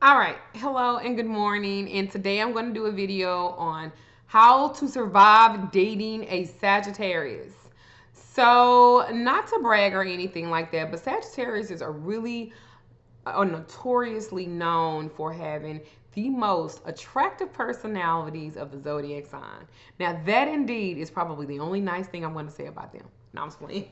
All right, hello and good morning. And today I'm going to do a video on how to survive dating a Sagittarius. So, not to brag or anything like that, but Sagittarius are notoriously known for having the most attractive personalities of the zodiac sign. Now, that indeed is probably the only nice thing I'm going to say about them. No, I'm just playing.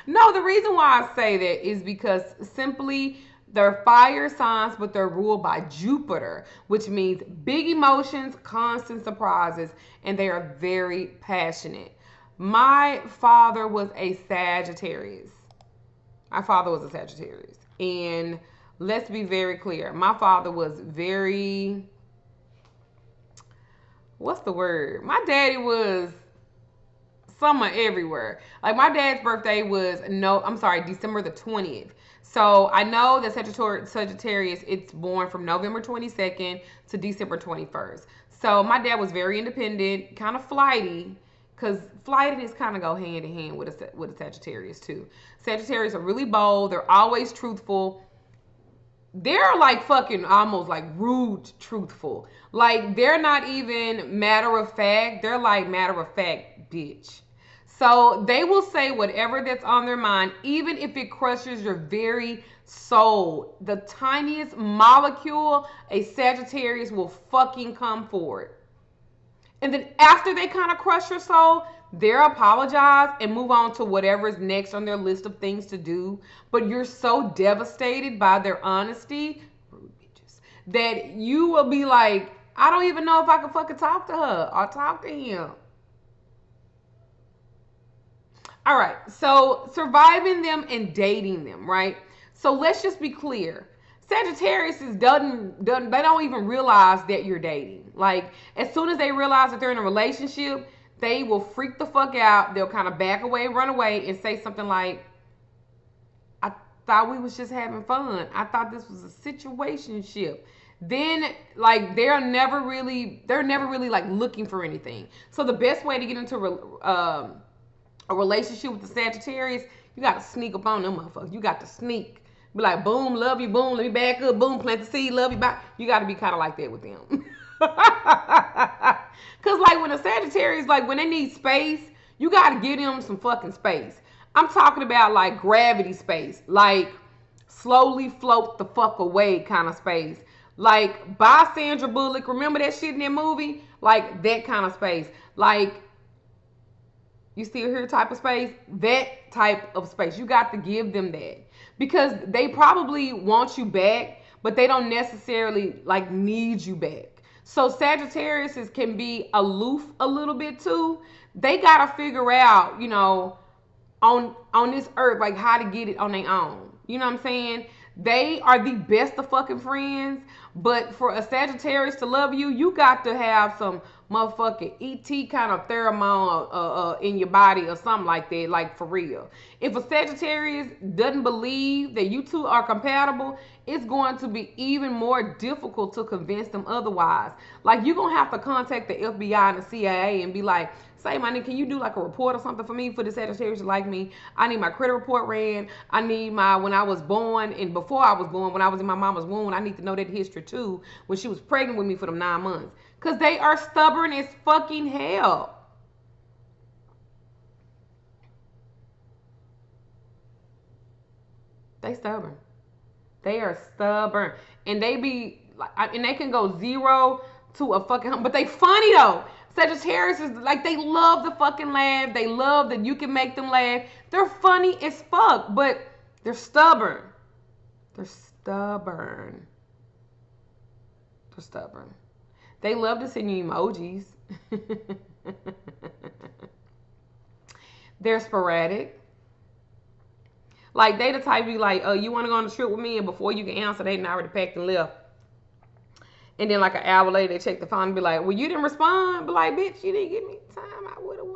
No, the reason why I say that is because simply they're fire signs, but they're ruled by Jupiter, which means big emotions, constant surprises, and they are very passionate. My father was a Sagittarius. My father was a Sagittarius. And let's be very clear. My father was very, what's the word? My daddy was summer everywhere. Like my dad's birthday was December the 20th. So I know that Sagittarius, it's born from November 22nd to December 21st. So my dad was very independent, kind of flighty, because flightiness kind of go hand in hand with a Sagittarius too. Sagittarius are really bold. They're always truthful. They're like fucking almost like rude truthful. Like they're not even matter of fact. They're like matter of fact, bitch. So they will say whatever that's on their mind, even if it crushes your very soul. The tiniest molecule, a Sagittarius will fucking come forward. And then after they kind of crush your soul, they'll apologize and move on to whatever's next on their list of things to do. But you're so devastated by their honesty, rude bitches, that you will be like, I don't even know if I can fucking talk to her or talk to him. All right, so surviving them and dating them, right? So let's just be clear. Sagittarius doesn't they don't even realize that you're dating. Like as soon as they realize that they're in a relationship, they will freak the fuck out. They'll kind of back away, run away, and say something like, "I thought we was just having fun. I thought this was a situationship." Then like they're never really like looking for anything. So the best way to get into a relationship with the Sagittarius, you got to sneak up on them motherfuckers. You got to sneak. Be like, boom, love you, boom, let me back up, boom, plant the seed, love you, bye. You got to be kind of like that with them. Because, like, when a Sagittarius, like, when they need space, you got to give them some fucking space. I'm talking about, like, gravity space. Like, slowly float the fuck away kind of space. Like, by Sandra Bullock, remember that shit in that movie? Like, that kind of space. Like, you still here type of space, that type of space. You got to give them that because they probably want you back, but they don't necessarily like need you back. So Sagittarius can be aloof a little bit too. They got to figure out, on this earth, like how to get it on their own. You know what I'm saying? They are the best of fucking friends, but for a Sagittarius to love you, you got to have some motherfucking ET kind of pheromone in your body or something like that, like for real. If a Sagittarius doesn't believe that you two are compatible, it's going to be even more difficult to convince them otherwise. Like you're going to have to contact the FBI and the CIA and be like, say, my nigga, can you do like a report or something for me for the Sagittarius like me? I need my credit report ran. I need my when I was born and before I was born, when I was in my mama's womb. I need to know that history too. When she was pregnant with me for them 9 months, cause they are stubborn as fucking hell. They stubborn. They are stubborn, and they be like, and they can go 0 to a fucking. But they funny though. Sagittarius is like they love the fucking laugh. They love that you can make them laugh. They're funny as fuck, but they're stubborn. They're stubborn. They're stubborn. They love to send you emojis. They're sporadic. Like they the type be like, oh, you want to go on a trip with me? And before you can answer, they done already packed and left. And then like an hour later, they check the phone and be like, well, you didn't respond. Be like, bitch, you didn't give me time. I would have.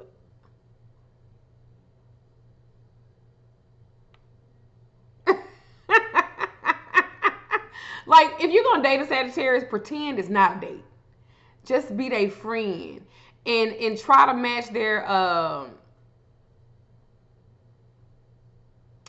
Like if you're gonna date a Sagittarius, pretend it's not a date. Just be their friend and try to match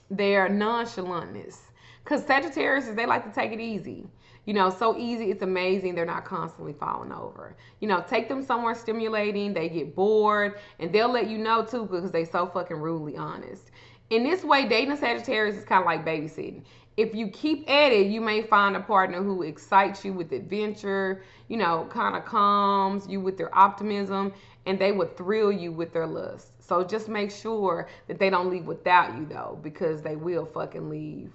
their nonchalantness. Because Sagittarius, they like to take it easy. You know, so easy, it's amazing. They're not constantly falling over. You know, take them somewhere stimulating. They get bored. And they'll let you know, too, because they so fucking rudely honest. In this way, dating a Sagittarius is kind of like babysitting. If you keep at it, you may find a partner who excites you with adventure, you know, kind of calms you with their optimism, and they would thrill you with their lust. So just make sure that they don't leave without you, though, because they will fucking leave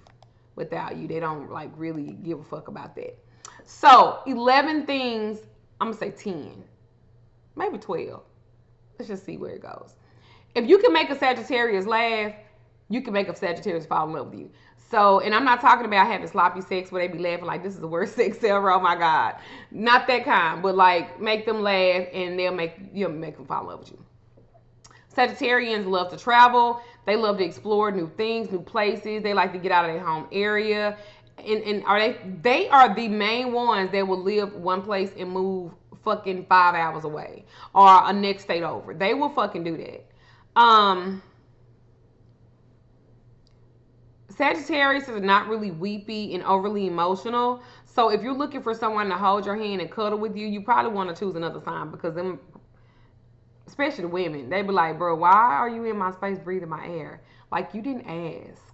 without you. They don't like really give a fuck about that. So 11 things, I'm gonna say 10, maybe 12. Let's just see where it goes. If you can make a Sagittarius laugh, you can make a Sagittarius fall in love with you. So, and I'm not talking about having sloppy sex where they be laughing like this is the worst sex ever. Oh my God, not that kind. But like make them laugh and they'll make them fall in love with you. Sagittarians love to travel. They love to explore new things, new places. They like to get out of their home area. And they are the main ones that will live one place and move fucking 5 hours away or a next state over. They will fucking do that. Sagittarius is not really weepy and overly emotional. So if you're looking for someone to hold your hand and cuddle with you, you probably want to choose another sign because them, especially the women, they be like, bro, why are you in my space breathing my air? Like you didn't ask.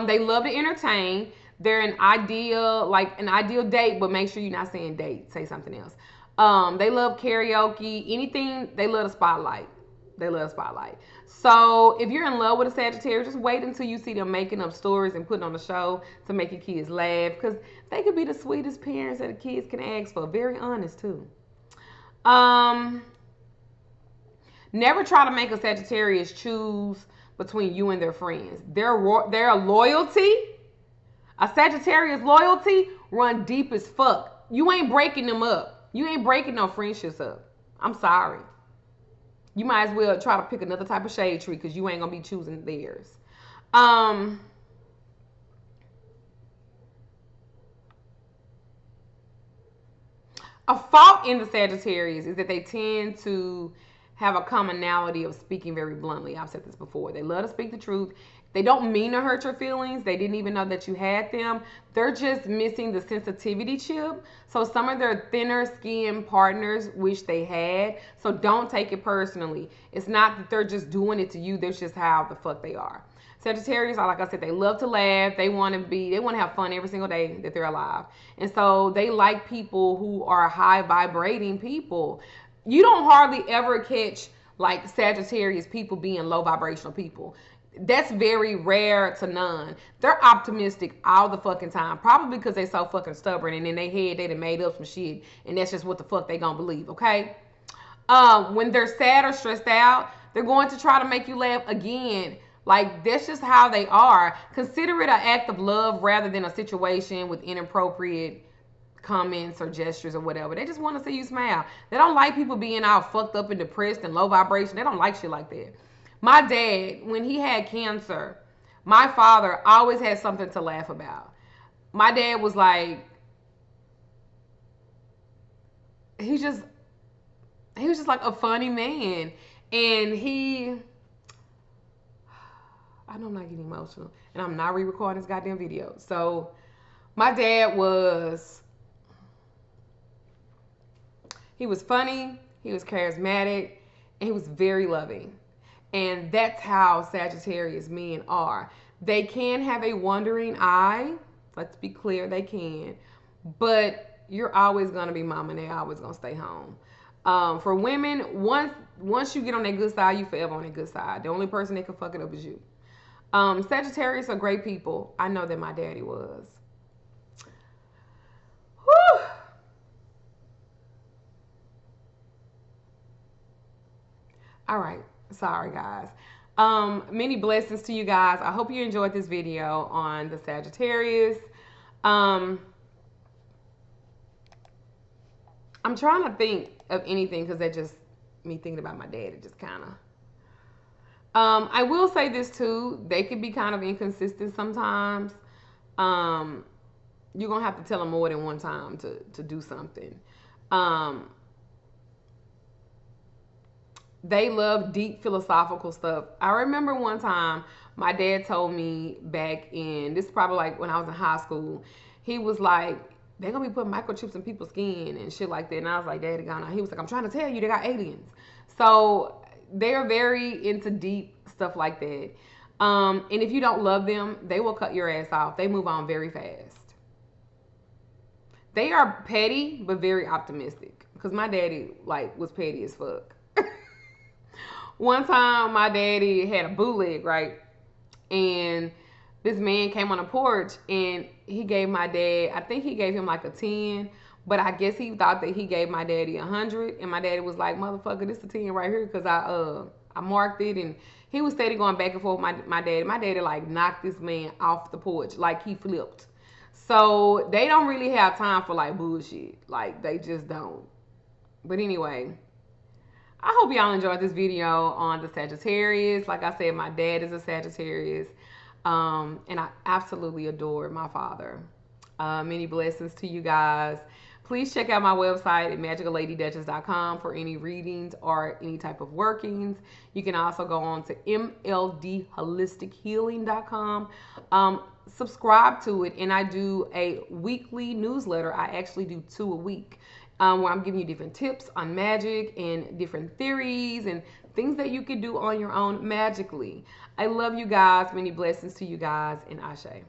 They love to entertain. They're an ideal date, but make sure you're not saying date. Say something else. They love karaoke. Anything, they love the spotlight. They love the spotlight. So if you're in love with a Sagittarius, just wait until you see them making up stories and putting on a show to make your kids laugh. Because they could be the sweetest parents that the kids can ask for. Very honest, too. Never try to make a Sagittarius choose between you and their friends. Their loyalty, a Sagittarius loyalty, run deep as fuck. You ain't breaking them up. You ain't breaking no friendships up. I'm sorry. You might as well try to pick another type of shade tree because you ain't gonna be choosing theirs. A fault in the Sagittarius is that they tend to have a commonality of speaking very bluntly. I've said this before. They love to speak the truth. They don't mean to hurt your feelings. They didn't even know that you had them. They're just missing the sensitivity chip. So some of their thinner skinned partners wish they had. So don't take it personally. It's not that they're just doing it to you. That's just how the fuck they are. Sagittarius, like I said, they love to laugh. They want to have fun every single day that they're alive. And so they like people who are high vibrating people. You don't hardly ever catch like Sagittarius people being low vibrational people. That's very rare to none. They're optimistic all the fucking time. Probably because they so fucking stubborn and in their head they done made up some shit and that's just what the fuck they gonna believe, okay? When they're sad or stressed out, they're going to try to make you laugh again. Like, that's just how they are. Consider it an act of love rather than a situation with inappropriate comments or gestures or whatever. They just want to see you smile. They don't like people being all fucked up and depressed and low vibration. They don't like shit like that. My dad, when he had cancer, my father always had something to laugh about. My dad was like, he was just like a funny man. And I know I'm not getting emotional. And I'm not re-recording this goddamn video. So my dad he was funny, he was charismatic, and he was very loving. And that's how Sagittarius men are. They can have a wandering eye. Let's be clear, they can. But you're always going to be mom and they're always going to stay home. For women, once you get on that good side, you forever on that good side. The only person that can fuck it up is you. Sagittarius are great people. I know that my daddy was. Whew. All right. Sorry, guys. Many blessings to you guys. I hope you enjoyed this video on the Sagittarius. I'm trying to think of anything because that just me thinking about my dad. It just kind of. I will say this too. They could be kind of inconsistent sometimes. You're gonna have to tell them more than one time to do something. They love deep philosophical stuff. I remember one time my dad told me back in, this is probably like when I was in high school, he was like, they're gonna be putting microchips in people's skin and shit like that. And I was like, Daddy, gone. He was like, I'm trying to tell you, they got aliens. So they're very into deep stuff like that. And if you don't love them, they will cut your ass off. They move on very fast. They are petty, but very optimistic. Because my daddy, like, was petty as fuck. One time, my daddy had a bootleg, right? And this man came on the porch and he gave my dad, I think he gave him like a 10, but I guess he thought that he gave my daddy 100. And my daddy was like, motherfucker, this is a 10 right here because I marked it. And he was steady going back and forth with my daddy. My daddy like knocked this man off the porch like he flipped. So they don't really have time for like bullshit. Like they just don't. But anyway, I hope y'all enjoyed this video on the Sagittarius. Like I said, my dad is a Sagittarius. And I absolutely adore my father. Many blessings to you guys. Please check out my website at magicalLadyDuchess.com for any readings or any type of workings. You can also go on to mldholistichealing.com. Subscribe to it, and I do a weekly newsletter. I actually do 2 a week. Where I'm giving you different tips on magic and different theories and things that you can do on your own magically. I love you guys. Many blessings to you guys, and Ashe.